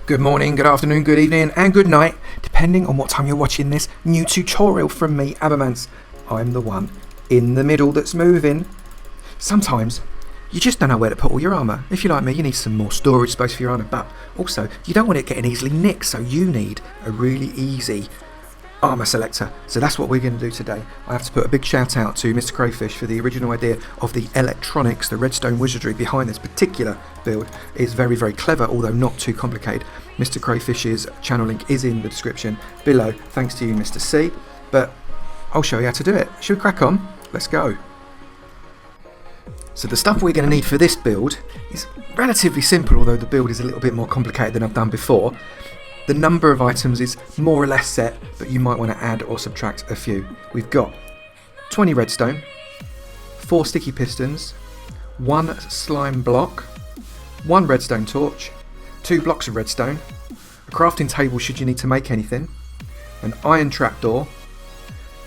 Good morning, good afternoon, good evening and good night, depending on what time you're watching this new tutorial from me, Avomance. I'm the one in the middle that's moving. Sometimes you just don't know where to put all your armour. If you're like me, you need some more storage space for your armour, but also you don't want it getting easily nicked, so you need a really easy armour selector. So that's what we're going to do today. I have to put a big shout out to MrCrayfish for the original idea of the electronics. The redstone wizardry behind this particular build is very, very clever, although not too complicated. MrCrayfish's channel link is in the description below, thanks to you, Mr. C. But I'll show you how to do it. Should we crack on? Let's go. So the stuff we're going to need for this build is relatively simple, although the build is a little bit more complicated than I've done before. The number of items is more or less set, but you might want to add or subtract a few. We've got 20 redstone, 4 sticky pistons, 1 slime block, 1 redstone torch, 2 blocks of redstone, a crafting table should you need to make anything, an iron trapdoor,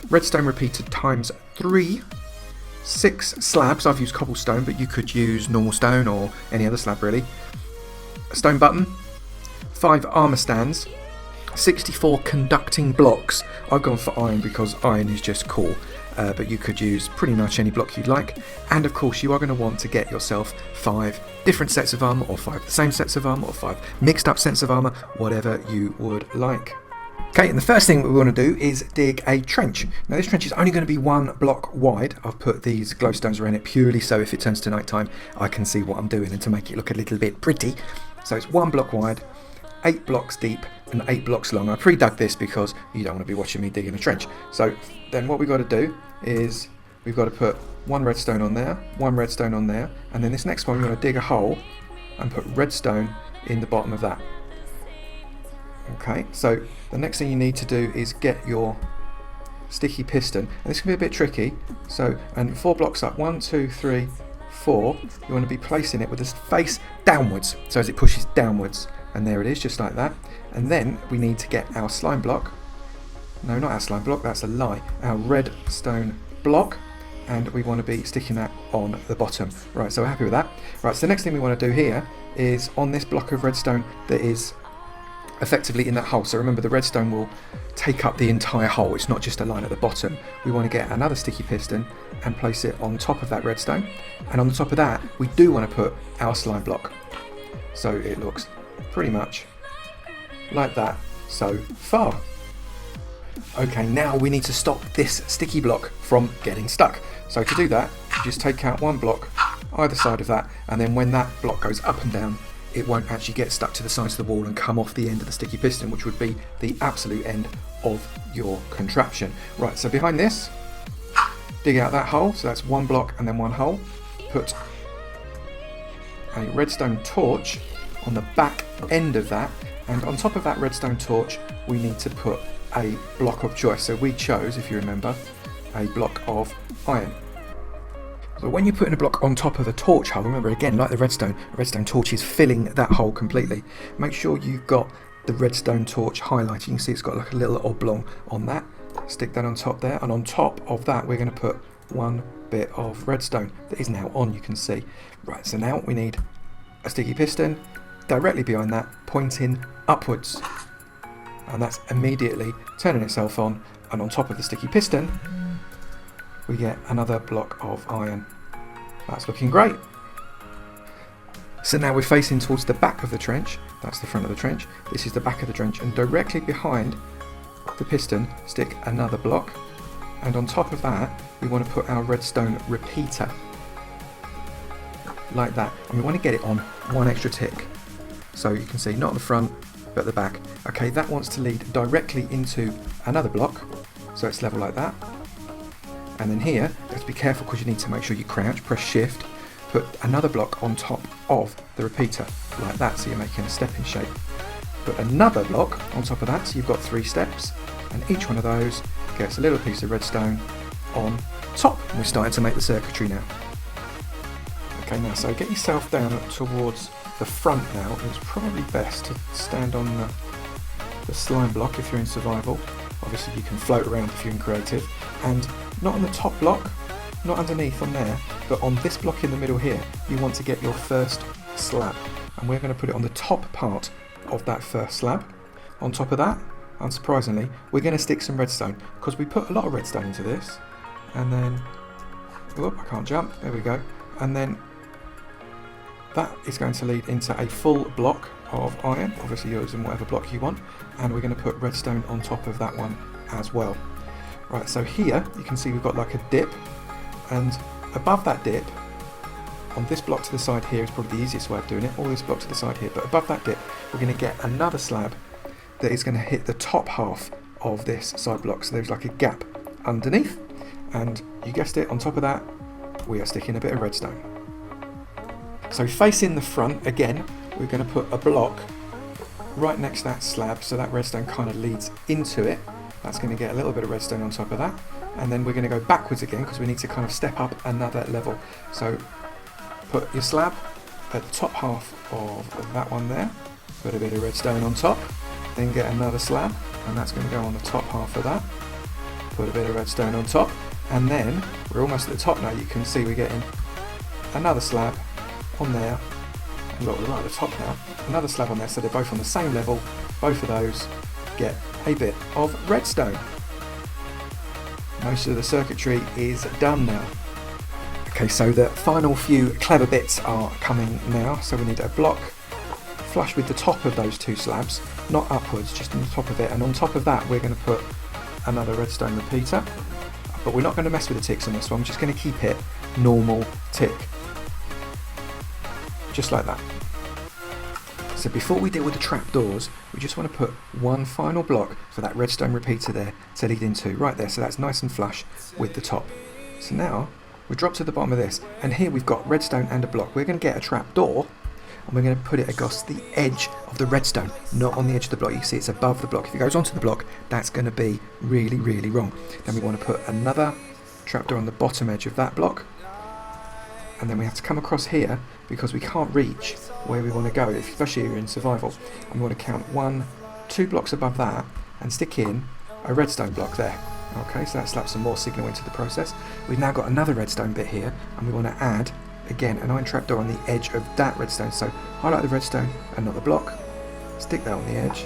redstone repeater times 3, 6 slabs. I've used cobblestone, but you could use normal stone or any other slab really, a stone button, 5 armour stands, 64 conducting blocks. I've gone for iron because iron is just cool, but you could use pretty much any block you'd like. And of course you are going to want to get yourself 5 different sets of armour, or 5 the same sets of armour, or 5 mixed up sets of armour, whatever you would like. Okay, and the first thing we want to do is dig a trench. Now this trench is only going to be 1 block wide. I've put these glowstones around it purely so if it turns to night time I can see what I'm doing and to make it look a little bit pretty. So it's 1 block wide, 8 blocks deep and 8 blocks long. I pre-dug this because you don't want to be watching me digging a trench. So then what we've got to do is we've got to put 1 redstone on there, 1 redstone on there, and then this next one we're going to dig a hole and put redstone in the bottom of that. Okay, so the next thing you need to do is get your sticky piston, and this can be a bit tricky. So, and 4 blocks up, 1, 2, 3, 4, you want to be placing it with this face downwards, so as it pushes downwards. And there it is, just like that. And then we need to get our slime block. No, not our slime block, that's a lie. Our redstone block. And we want to be sticking that on the bottom. Right, so we're happy with that. Right, so the next thing we want to do here is on this block of redstone that is effectively in that hole. So remember, the redstone will take up the entire hole. It's not just a line at the bottom. We want to get another sticky piston and place it on top of that redstone. And on the top of that, we do want to put our slime block. So it looks pretty much like that so far. Okay, now we need to stop this sticky block from getting stuck. So to do that, you just take out 1 block either side of that, and then when that block goes up and down, it won't actually get stuck to the sides of the wall and come off the end of the sticky piston, which would be the absolute end of your contraption. Right, so behind this, dig out that hole, so that's 1 block and then 1 hole. Put a redstone torch on the back end of that, and on top of that redstone torch we need to put a block of choice. So we chose, if you remember, a block of iron. So when you're putting a block on top of the torch hole, remember again, like the redstone torch is filling that hole completely. Make sure you've got the redstone torch highlighted. You can see it's got like a little oblong on that. Stick that on top there, and on top of that we're going to put 1 bit of redstone that is now on, you can see. Right, so now we need a sticky piston directly behind that, pointing upwards, and that's immediately turning itself on, and on top of the sticky piston we get another block of iron. That's looking great. So now we're facing towards the back of the trench. That's the front of the trench, this is the back of the trench, and directly behind the piston stick another block, and on top of that we want to put our redstone repeater like that, and we want to get it on 1 extra tick. So you can see, not the front, but the back. Okay, that wants to lead directly into another block, so it's level like that. And then here, you have to be careful because you need to make sure you crouch, press shift, put another block on top of the repeater, like that, so you're making a stepping shape. Put another block on top of that, so you've got 3 steps, and each one of those gets a little piece of redstone on top. And we're starting to make the circuitry now. Okay, now, so get yourself down towards the front now. It's probably best to stand on the slime block if you're in survival. Obviously you can float around if you're in creative, and not on the top block, not underneath on there, but on this block in the middle here, you want to get your first slab, and we're going to put it on the top part of that first slab. On top of that, unsurprisingly, we're going to stick some redstone, because we put a lot of redstone into this. And then, whoop, I can't jump, there we go. And then that is going to lead into a full block of iron, obviously using whatever block you want, and we're going to put redstone on top of that one as well. Right, so here you can see we've got like a dip, and above that dip, on this block to the side here is probably the easiest way of doing it, all this block to the side here, but above that dip we're going to get another slab that is going to hit the top half of this side block, so there's like a gap underneath, and you guessed it, on top of that we are sticking a bit of redstone. So facing the front, again, we're going to put a block right next to that slab, so that redstone kind of leads into it. That's going to get a little bit of redstone on top of that, and then we're going to go backwards again because we need to kind of step up another level. So put your slab at the top half of that one there, put a bit of redstone on top, then get another slab, and that's going to go on the top half of that, put a bit of redstone on top, and then we're almost at the top now. You can see we're getting another slab on there, and look, we're right at the top now, another slab on there, so they're both on the same level. Both of those get a bit of redstone. Most of the circuitry is done now. Okay, so the final few clever bits are coming now. So we need a block flush with the top of those two slabs, not upwards, just on the top of it, and on top of that we're going to put another redstone repeater, but we're not going to mess with the ticks on this one. I'm just going to keep it normal tick, just like that. So before we deal with the trapdoors, we just want to put one final block for that redstone repeater there to lead into, right there, so that's nice and flush with the top. So now we drop to the bottom of this, and here we've got redstone and a block. We're going to get a trapdoor, and we're going to put it across the edge of the redstone, not on the edge of the block. You see it's above the block. If it goes onto the block, that's going to be really, really wrong. Then we want to put another trapdoor on the bottom edge of that block, and then we have to come across here because we can't reach where we want to go, especially if you're in survival. And we want to count 1, 2 blocks above that and stick in a redstone block there. Okay, so that slaps some more signal into the process. We've now got another redstone bit here, and we want to add, again, an iron trapdoor on the edge of that redstone. So highlight the redstone and not the block, stick that on the edge,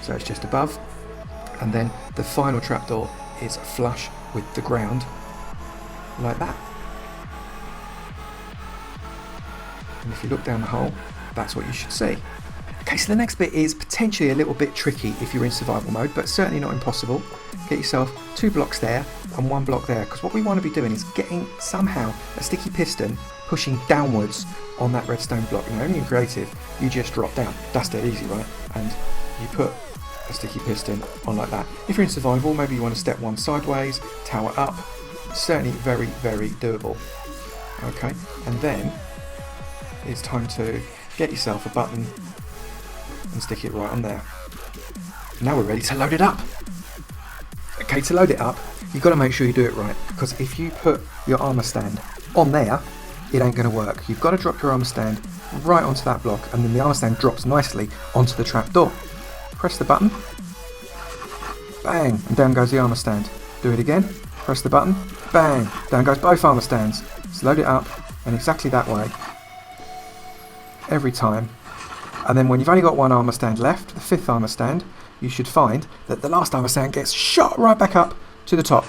so it's just above, and then the final trapdoor is flush with the ground, like that. And if you look down the hole, that's what you should see. Okay, so the next bit is potentially a little bit tricky if you're in survival mode, but certainly not impossible. Get yourself 2 blocks there and 1 block there, because what we want to be doing is getting somehow a sticky piston pushing downwards on that redstone block. Now, when you're creative, you just drop down. That's dead easy, right? And you put a sticky piston on like that. If you're in survival, maybe you want to step one sideways, tower up. Certainly very, very doable. Okay, and then it's time to get yourself a button and stick it right on there. Now we're ready to load it up. Okay, to load it up, you've got to make sure you do it right, because if you put your armour stand on there, it ain't going to work. You've got to drop your armour stand right onto that block, and then the armour stand drops nicely onto the trapdoor. Press the button, bang, and down goes the armour stand. Do it again, press the button, bang, down goes both armour stands. So load it up, and exactly that way, every time. And then when you've only got one armour stand left, the 5th armour stand, you should find that the last armour stand gets shot right back up to the top.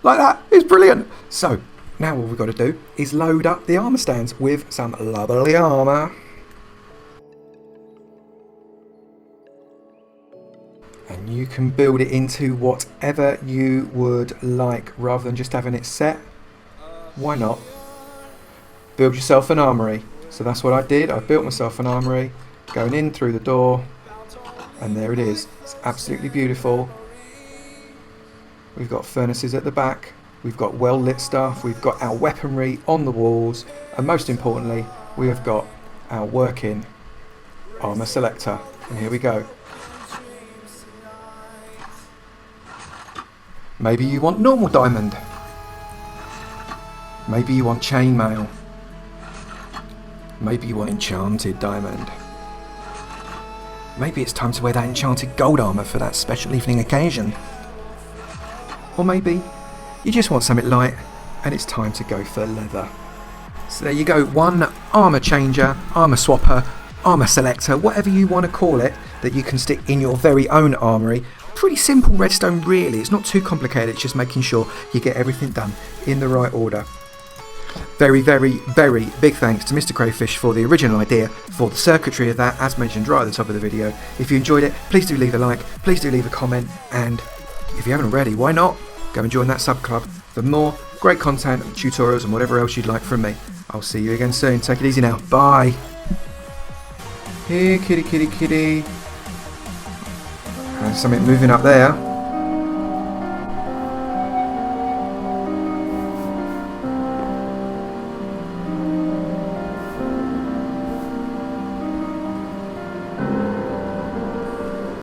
Like that. It's brilliant. So now all we've got to do is load up the armour stands with some lovely armour. And you can build it into whatever you would like, rather than just having it set. Why not? Build yourself an armoury. So that's what I did. I built myself an armoury, going in through the door, and there it is. It's absolutely beautiful. We've got furnaces at the back, we've got well lit stuff, we've got our weaponry on the walls, and most importantly, we have got our working armour selector. And here we go. Maybe you want normal diamond. Maybe you want chainmail. Maybe you want enchanted diamond. Maybe it's time to wear that enchanted gold armour for that special evening occasion. Or maybe you just want something light and it's time to go for leather. So there you go, one armour changer, armour swapper, armour selector, whatever you want to call it, that you can stick in your very own armoury. Pretty simple redstone really, it's not too complicated, it's just making sure you get everything done in the right order. Very, very, very big thanks to MrCrayfish for the original idea for the circuitry of that, as mentioned right at the top of the video. If you enjoyed it, please do leave a like, please do leave a comment, and if you haven't already, why not? Go and join that sub club for more great content, tutorials and whatever else you'd like from me. I'll see you again soon. Take it easy now. Bye. Here, kitty, kitty, kitty. There's something moving up there.